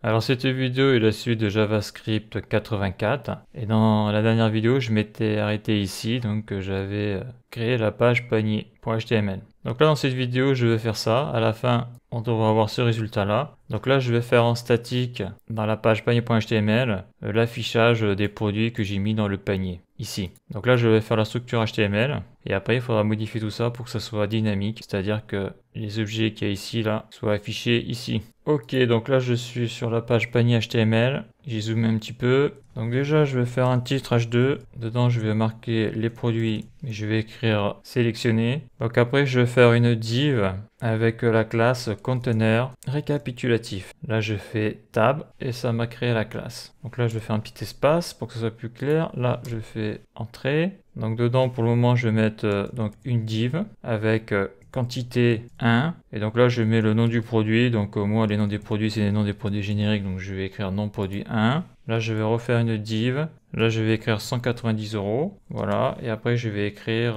Alors cette vidéo est la suite de JavaScript 84 et dans la dernière vidéo je m'étais arrêté ici, donc j'avais créé la page panier.html. Donc là dans cette vidéo je vais faire ça, à la fin on devra avoir ce résultat là. Donc là je vais faire en statique dans la page panier.html l'affichage des produits que j'ai mis dans le panier ici. Donc là je vais faire la structure HTML et après il faudra modifier tout ça pour que ça soit dynamique, c'est-à-dire que les objets qu'il y a ici là soient affichés ici. Ok, donc là je suis sur la page panier HTML, j'ai zoomé un petit peu. Donc déjà je vais faire un titre H2, dedans je vais marquer les produits et je vais écrire sélectionner. Donc après je vais faire une div avec la classe conteneur récapitulatif. Là je fais tab et ça m'a créé la classe. Donc là je vais faire un petit espace pour que ce soit plus clair. Là je fais entrée. Donc dedans pour le moment je vais mettre donc une div avec quantité 1 et donc là je mets le nom du produit. Donc moi les noms des produits c'est les noms des produits génériques, donc je vais écrire nom produit 1. Là je vais refaire une div, là je vais écrire 190 €, voilà, et après je vais écrire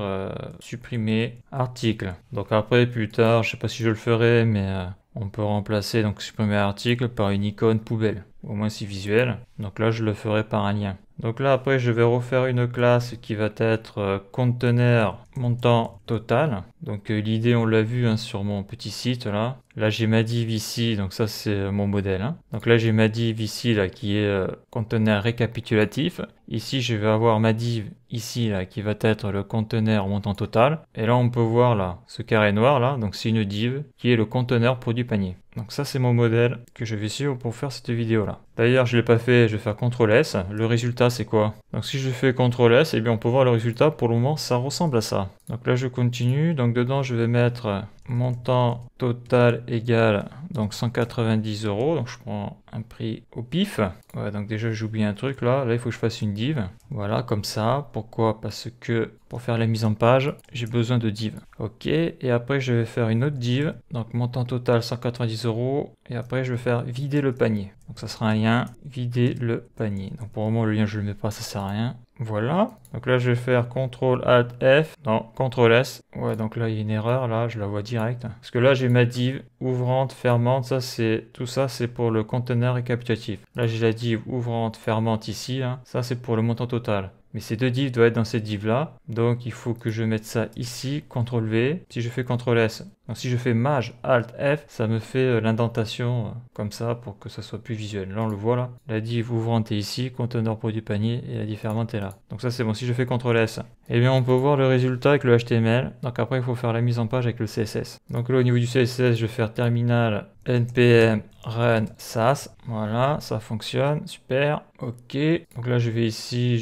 supprimer article. Donc après plus tard, je sais pas si je le ferai, mais on peut remplacer donc supprimer article par une icône poubelle, au moins c'est visuel. Donc là je le ferai par un lien. Donc là après je vais refaire une classe qui va être conteneur montant total. Donc l'idée on l'a vu sur mon petit site là. Là j'ai ma div ici, donc ça c'est mon modèle. Donc là j'ai ma div ici là qui est conteneur récapitulatif. Ici je vais avoir ma div ici là qui va être le conteneur montant total. Et là on peut voir là ce carré noir là, donc c'est une div qui est le conteneur produit panier. Donc ça c'est mon modèle que je vais suivre pour faire cette vidéo là. D'ailleurs je ne l'ai pas fait, je vais faire CTRL S. Le résultat c'est quoi? Donc si je fais CTRL S, et bien on peut voir le résultat. Pour le moment ça ressemble à ça. Donc là je continue, donc dedans je vais mettre montant total égal donc 190 €. Donc je prends un prix au pif. Ouais, donc déjà j'oublie un truc là il faut que je fasse une div. Voilà, comme ça. Pourquoi? Parce que pour faire la mise en page j'ai besoin de div. Ok, et après je vais faire une autre div, donc montant total 190 € et après je vais faire vider le panier. Donc ça sera un lien vider le panier. Donc pour le moment le lien je le mets pas, ça sert à rien. Voilà, donc là je vais faire CTRL ALT F, non, CTRL S. Ouais, donc là il y a une erreur, là je la vois direct. Parce que là j'ai ma div ouvrante, fermante, tout ça c'est pour le conteneur récapitulatif. Là j'ai la div ouvrante, fermante ici, là. Ça c'est pour le montant total. Mais ces deux divs doivent être dans cette div là, donc il faut que je mette ça ici, CTRL V. Si je fais CTRL S, donc si je fais Maj Alt F, ça me fait l'indentation comme ça pour que ça soit plus visuel. Là on le voit là, la div ouvrante est ici, conteneur produit panier et la div fermante est là. Donc ça c'est bon. Si je fais CTRL S, eh bien on peut voir le résultat avec le HTML. Donc après il faut faire la mise en page avec le CSS. Donc là au niveau du CSS je vais faire terminal npm run sas. Voilà, ça fonctionne, super. Ok, donc là je vais ici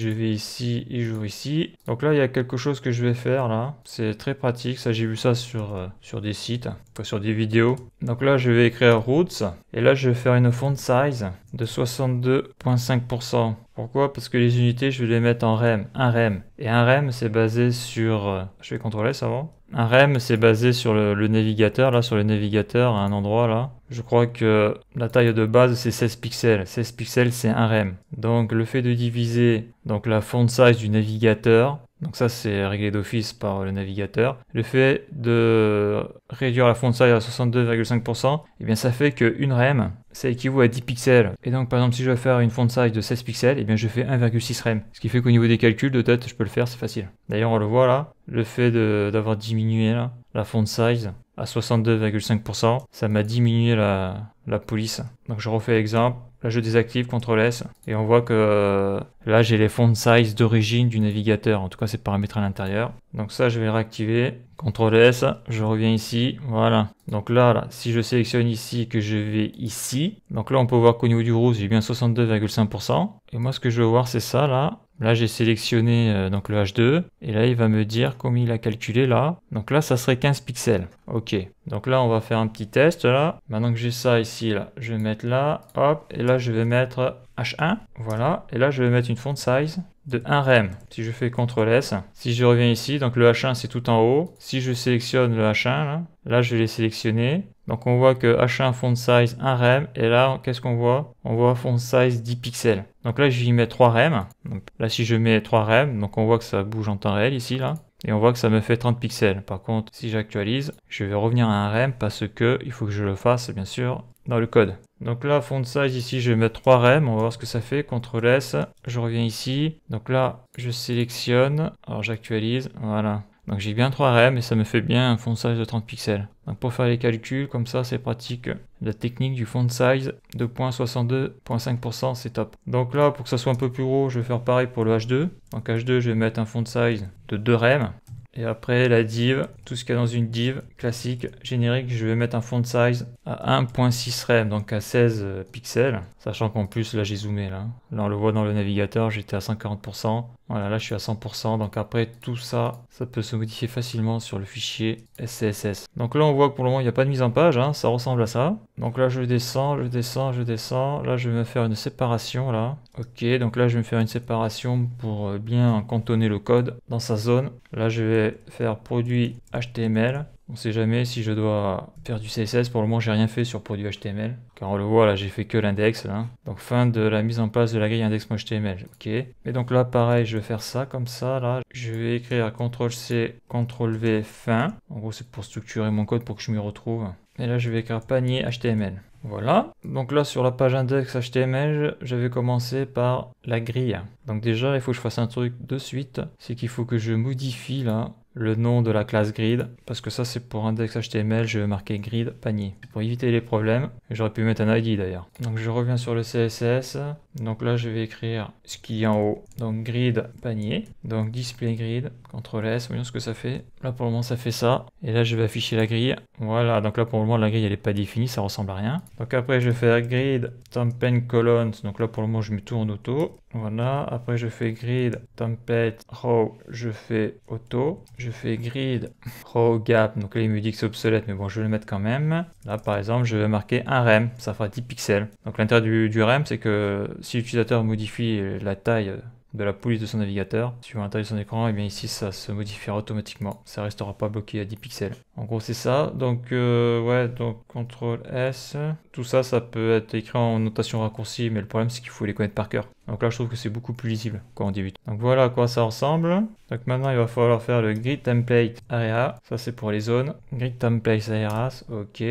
et j'ouvre ici. Donc là il y a quelque chose que je vais faire là, c'est très pratique, ça j'ai vu ça sur des sites, sur des vidéos. Donc là je vais écrire roots et là je vais faire une font size de 62,5%. Pourquoi? Parce que les unités je vais les mettre en rem, un rem. Et un rem c'est basé sur, je vais contrôler ça avant. Un rem c'est basé sur le navigateur, là sur le navigateur à un endroit là. Je crois que la taille de base c'est 16 pixels. 16 pixels c'est un rem. Donc le fait de diviser donc la font size du navigateur, donc ça c'est réglé d'office par le navigateur. Le fait de réduire la font size à 62,5%, et bien ça fait qu'une rem ça équivaut à 10 pixels. Et donc par exemple si je veux faire une font size de 16 pixels, et bien je fais 1,6 rem. Ce qui fait qu'au niveau des calculs de tête je peux le faire, c'est facile. D'ailleurs on le voit là, le fait d'avoir diminué là, la font size à 62,5%, ça m'a diminué la police. Donc je refais l'exemple. Là je désactive CTRL S et on voit que là j'ai les font size d'origine du navigateur, en tout cas c'est paramétré à l'intérieur. Donc ça je vais le réactiver, CTRL S, je reviens ici, voilà. Donc là si je sélectionne ici que je vais ici, donc là on peut voir qu'au niveau du rouge j'ai bien 62,5%. Et moi ce que je veux voir c'est ça là. Là j'ai sélectionné donc le H2 et là il va me dire combien il a calculé là. Donc là ça serait 15 pixels. Ok. Donc là on va faire un petit test là. Maintenant que j'ai ça ici là, je vais mettre là, hop, et là je vais mettre H1. Voilà. Et là je vais mettre une font size de 1 rem. Si je fais CTRL S, si je reviens ici, donc le H1 c'est tout en haut. Si je sélectionne le H1 là je vais les sélectionner. Donc on voit que H1 font size 1 rem et là qu'est-ce qu'on voit? On voit font size 10 pixels. Donc là je vais y mettre 3 rem. Donc là si je mets 3 rem, donc on voit que ça bouge en temps réel ici là. Et on voit que ça me fait 30 pixels. Par contre, si j'actualise, je vais revenir à un rem parce que il faut que je le fasse, bien sûr, dans le code. Donc là, font size, ici, je vais mettre 3 rem. On va voir ce que ça fait. CTRL S. Je reviens ici. Donc là, je sélectionne. Alors, j'actualise. Voilà. Donc j'ai bien 3 rem et ça me fait bien un font size de 30 pixels. Donc pour faire les calculs, comme ça, c'est pratique. La technique du font size de 0.62.5%, c'est top. Donc là, pour que ça soit un peu plus gros, je vais faire pareil pour le H2. Donc H2, je vais mettre un font size de 2 rem. Et après, la div, tout ce qu'il y a dans une div classique, générique, je vais mettre un font size à 1.6 rem, donc à 16 pixels. Sachant qu'en plus, là, j'ai zoomé. Là, on le voit dans le navigateur, j'étais à 140%. Voilà, là, je suis à 100%. Donc après, tout ça, ça peut se modifier facilement sur le fichier SCSS. Donc là, on voit que pour le moment, il n'y a pas de mise en page. Hein, ça ressemble à ça. Donc là, je descends, je descends, je descends. Là, je vais me faire une séparation, là. Ok, donc là, je vais me faire une séparation pour bien cantonner le code dans sa zone. Là, je vais faire produit HTML. On ne sait jamais si je dois faire du CSS. Pour le moment, j'ai rien fait sur produit HTML. Car on le voit, là, j'ai fait que l'index. Donc, fin de la mise en place de la grille index.html. Ok. Et donc là, pareil, je vais faire ça comme ça. Là, je vais écrire CTRL-C, CTRL-V, fin. En gros, c'est pour structurer mon code pour que je m'y retrouve. Et là, je vais écrire panier HTML. Voilà. Donc là, sur la page index HTML, je vais commencer par la grille. Donc déjà, il faut que je fasse un truc de suite. C'est qu'il faut que je modifie là le nom de la classe grid, parce que ça c'est pour index HTML, je vais marquer grid panier, pour éviter les problèmes. J'aurais pu mettre un ID d'ailleurs. Donc je reviens sur le CSS, donc là je vais écrire ce qu'il y a en haut, donc grid panier, donc display grid, CTRL S, voyons ce que ça fait. Là pour le moment ça fait ça, et là je vais afficher la grille. Voilà, donc là pour le moment la grille elle n'est pas définie, ça ressemble à rien. Donc après je vais faire grid template columns, donc là pour le moment je mets tout en auto. Voilà, après je fais grid template row, je fais auto, je fais grid row gap, donc là il me dit que c'est obsolète, mais bon je vais le mettre quand même. Là par exemple je vais marquer un rem, ça fera 10 pixels. Donc l'intérêt du rem c'est que si l'utilisateur modifie la taille de la police de son navigateur suivant la taille de son écran, et bien ici ça se modifiera automatiquement, ça restera pas bloqué à 10 pixels. En gros c'est ça, donc ouais, donc CTRL S, tout ça ça peut être écrit en notation raccourcie, mais le problème c'est qu'il faut les connaître par cœur. Donc là je trouve que c'est beaucoup plus lisible quand on débute. Donc voilà à quoi ça ressemble. Donc maintenant il va falloir faire le grid template area, ça c'est pour les zones. Grid template areas, ok.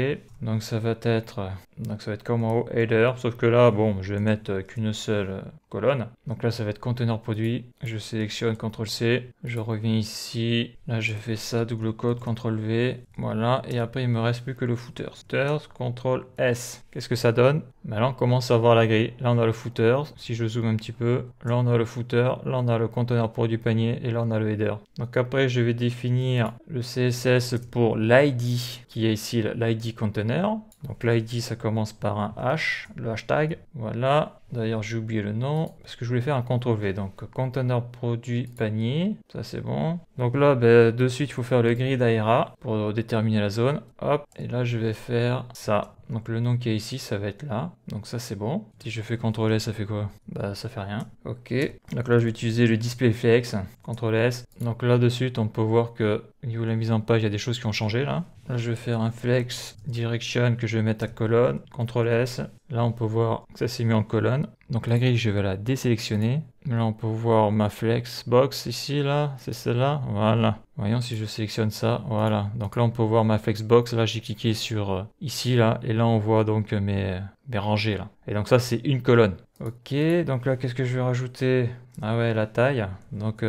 Donc ça va être comme en haut header, sauf que là bon je vais mettre qu'une seule colonne. Donc là ça va être conteneur produit, je sélectionne CTRL C, je reviens ici, là je fais ça, double code, CTRL V, voilà, et après il me reste plus que le footer. Footer, CTRL S. Qu'est-ce que ça donne? Là on commence à voir la grille, là on a le footer, si je zoome un petit peu, là on a le footer, là on a le conteneur produit panier, et là on a le header. Donc après je vais définir le CSS pour l'ID, qui est ici l'ID container. Donc l'ID ça commence par un H, le hashtag, voilà. D'ailleurs j'ai oublié le nom, parce que je voulais faire un CTRL V, donc conteneur produit panier, ça c'est bon. Donc là de suite il faut faire le grid ARA pour déterminer la zone, hop, et là je vais faire ça. Donc le nom qui est ici, ça va être là. Donc ça c'est bon. Si je fais CTRL S, ça fait quoi? Bah ça fait rien. Ok. Donc là je vais utiliser le display flex. CTRL S. Donc là dessus, on peut voir que au niveau de la mise en page, il y a des choses qui ont changé là. Là je vais faire un flex direction que je vais mettre à colonne. CTRL S. Là on peut voir que ça s'est mis en colonne. Donc la grille, je vais la désélectionner. Là on peut voir ma flex box ici là. C'est celle-là. Voilà. Voyons si je sélectionne ça, voilà. Donc là on peut voir ma flexbox, là j'ai cliqué sur ici là, et là on voit donc mes rangées là. Et donc ça c'est une colonne. Ok, donc là qu'est-ce que je vais rajouter? Ah ouais, la taille. Donc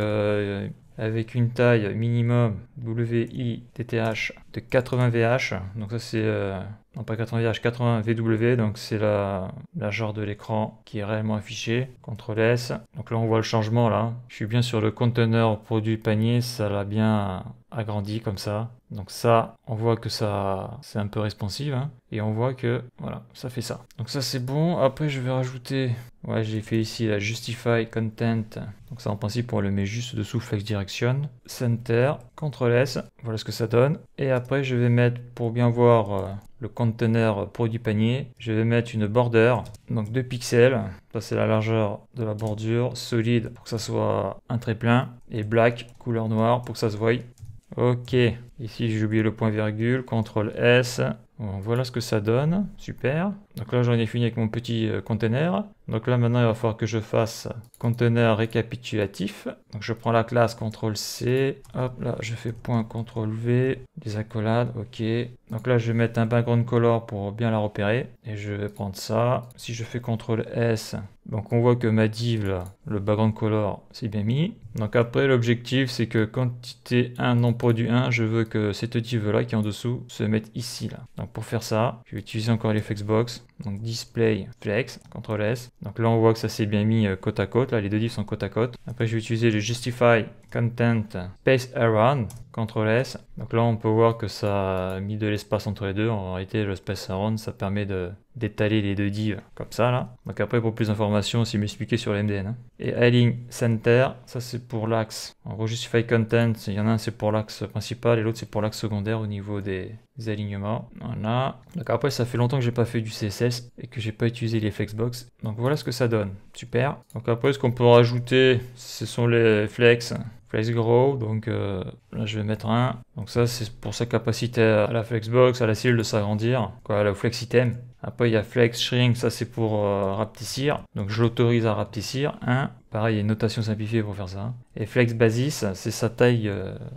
avec une taille minimum WITTH de 80 VH. Donc ça c'est, non pas 80 VH, 80 VW. Donc c'est la largeur de l'écran qui est réellement affichée. CTRL S. Donc là on voit le changement là. Je suis bien sur le conteneur produit panier, ça l'a bien agrandi comme ça. Donc ça, on voit que ça c'est un peu responsive, hein, et on voit que voilà, ça fait ça. Donc ça c'est bon. Après je vais rajouter, ouais, j'ai fait ici la justify content. Donc ça en principe on le met juste dessous flex direction, center, CTRL S, voilà ce que ça donne. Et après je vais mettre, pour bien voir le conteneur produit panier, je vais mettre une border, donc 2 pixels, ça c'est la largeur de la bordure, solide pour que ça soit un trait plein, et black, couleur noire pour que ça se voie. Ok, ici j'ai oublié le point virgule, CTRL S, bon, voilà ce que ça donne, super. Donc là j'en ai fini avec mon petit container. Donc là maintenant il va falloir que je fasse conteneur récapitulatif. Donc je prends la classe CTRL-C, hop là je fais point CTRL-V, des accolades, ok. Donc là je vais mettre un background color pour bien la repérer. Et je vais prendre ça. Si je fais CTRL-S, donc on voit que ma div là, le background color c'est bien mis. Donc après l'objectif c'est que quantité 1 non produit 1, je veux que cette div là qui est en dessous se mette ici là. Donc pour faire ça, je vais utiliser encore les flexbox. Donc display flex, CTRL S. Donc là on voit que ça s'est bien mis côte à côte, là les deux divs sont côte à côte. Après je vais utiliser le justify content space around, CTRL S. Donc là on peut voir que ça a mis de l'espace entre les deux. En réalité le space around ça permet d'étaler les deux divs comme ça là. Donc après pour plus d'informations c'est m'expliquer sur le MDN. Et align center, ça c'est pour l'axe. En gros justify content, il y en a un c'est pour l'axe principal et l'autre c'est pour l'axe secondaire au niveau des alignements. Voilà. Donc après ça fait longtemps que j'ai pas fait du CSS et que j'ai pas utilisé les flexbox. Donc voilà ce que ça donne. Super. Donc après ce qu'on peut rajouter, ce sont les flex grow, donc là je vais mettre un. Donc ça c'est pour sa capacité à la flexbox, à la cellule de s'agrandir, quoi, au flex item. Après il y a flex shrink, ça c'est pour rapetissir. Donc je l'autorise à rapetissir. 1. Pareil, il y a une notation simplifiée pour faire ça. Et flex basis, c'est sa taille,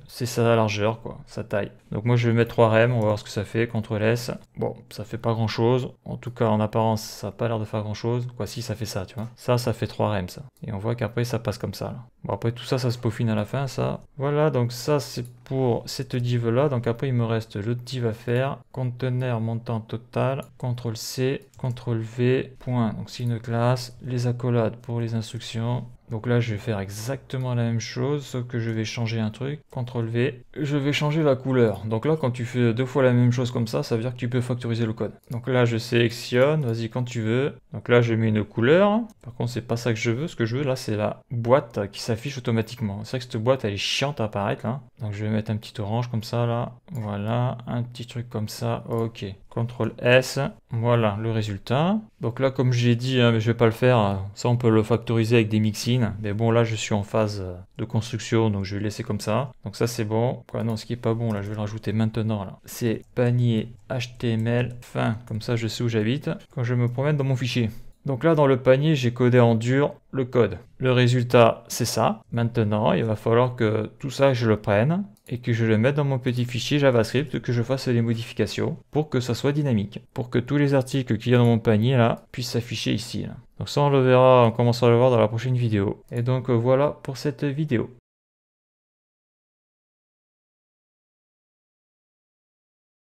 c'est sa largeur, quoi, sa taille. Donc moi je vais mettre 3 rem, on va voir ce que ça fait, CTRL S. Bon, ça fait pas grand chose. En tout cas en apparence, ça n'a pas l'air de faire grand chose. Quoi, si ça fait ça, tu vois. Ça fait 3 rem, ça. Et on voit qu'après ça passe comme ça, là. Bon, après tout ça, ça se peaufine à la fin, ça. Voilà, donc ça c'est pour cette div là. Donc après il me reste l'autre div à faire. Conteneur montant total, CTRL C, CTRL V, point. Donc c'est une classe, les accolades pour les instructions. Donc là, je vais faire exactement la même chose, sauf que je vais changer un truc. CTRL V. Je vais changer la couleur. Donc là, quand tu fais 2 fois la même chose comme ça veut dire que tu peux factoriser le code. Donc là, je sélectionne. Vas-y, quand tu veux. Donc là, je mets une couleur. Par contre, c'est pas ça que je veux. Ce que je veux, là, c'est la boîte qui s'affiche automatiquement. C'est vrai que cette boîte, elle est chiante à apparaître, là. Donc je vais mettre un petit orange comme ça, là. Voilà. Un petit truc comme ça. Ok. CTRL S, voilà le résultat. Donc là, comme j'ai dit, mais je vais pas le faire, ça on peut le factoriser avec des mixins. Mais bon, là je suis en phase de construction, donc je vais laisser comme ça. Donc ça c'est bon. Quoi, non, ce qui est pas bon, là je vais le rajouter maintenant. Là, c'est panier HTML fin. Comme ça je sais où j'habite quand je me promène dans mon fichier. Donc là dans le panier, j'ai codé en dur le code. Le résultat c'est ça. Maintenant, il va falloir que tout ça je le prenne et que je le mette dans mon petit fichier JavaScript, que je fasse les modifications pour que ça soit dynamique, pour que tous les articles qu'il y a dans mon panier là puissent s'afficher ici. Là. Donc ça on le verra, on commencera à le voir dans la prochaine vidéo. Et donc voilà pour cette vidéo.